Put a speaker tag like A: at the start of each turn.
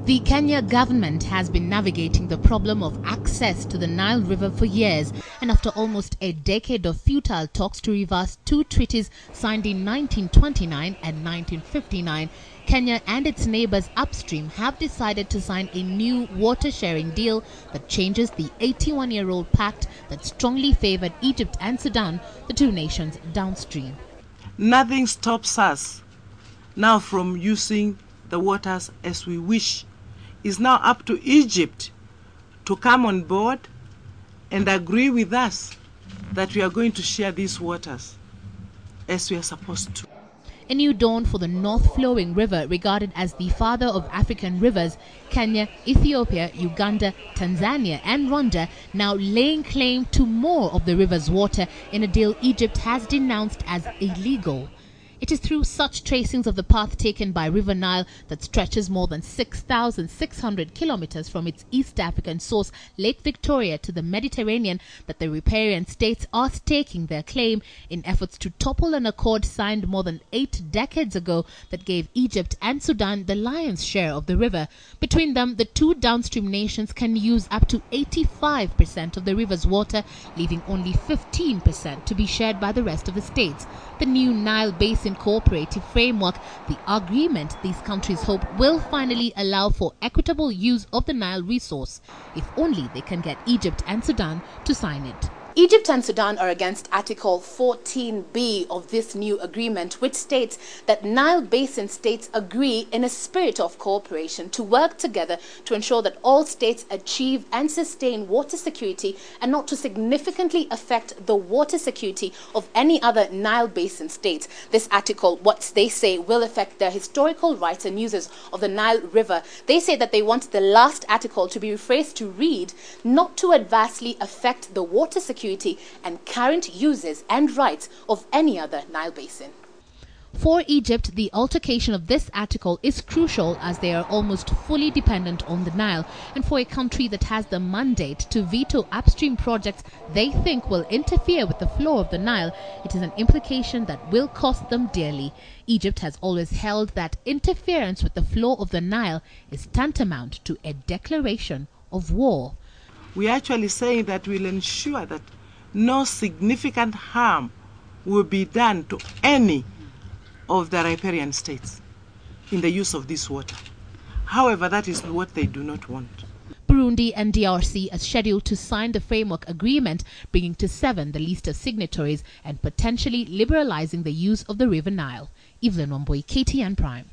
A: The Kenya government has been navigating the problem of access to the Nile River for years, and after almost a decade of futile talks to reverse two treaties signed in 1929 and 1959, Kenya and its neighbors upstream have decided to sign a new water-sharing deal that changes the 81-year-old pact that strongly favored Egypt and Sudan, the two nations downstream.
B: Nothing stops us now from using the waters as we wish. It's now up to Egypt to come on board and agree with us that we are going to share these waters as we are supposed to.
A: A new dawn for the north-flowing river, regarded as the father of African rivers, Kenya, Ethiopia, Uganda, Tanzania and Rwanda now laying claim to more of the river's water in a deal Egypt has denounced as illegal. It is through such tracings of the path taken by River Nile that stretches more than 6,600 kilometers from its East African source, Lake Victoria, to the Mediterranean that the riparian states are staking their claim in efforts to topple an accord signed more than 8 decades ago that gave Egypt and Sudan the lion's share of the river. Between them, the two downstream nations can use up to 85% of the river's water, leaving only 15% to be shared by the rest of the states. The new Nile Basin Cooperative Framework, the agreement these countries hope will finally allow for equitable use of the Nile resource, if only they can get Egypt and Sudan to sign it.
C: Egypt and Sudan are against Article 14B of this new agreement, which states that Nile Basin states agree in a spirit of cooperation to work together to ensure that all states achieve and sustain water security and not to significantly affect the water security of any other Nile Basin states. This article, what they say, will affect their historical rights and uses of the Nile River. They say that they want the last article to be rephrased to read, not to adversely affect the water security and current uses and rights of any other Nile Basin.
A: For Egypt, the altercation of this article is crucial as they are almost fully dependent on the Nile, and for a country that has the mandate to veto upstream projects they think will interfere with the flow of the Nile, it is an implication that will cost them dearly. Egypt has always held that interference with the flow of the Nile is tantamount to a declaration of war.
B: We are actually saying that we'll ensure that no significant harm will be done to any of the riparian states in the use of this water. However, that is what they do not want.
A: Burundi and DRC are scheduled to sign the framework agreement, bringing to 7 the list of signatories and potentially liberalizing the use of the River Nile. Evelyn Wambui, KTN Prime.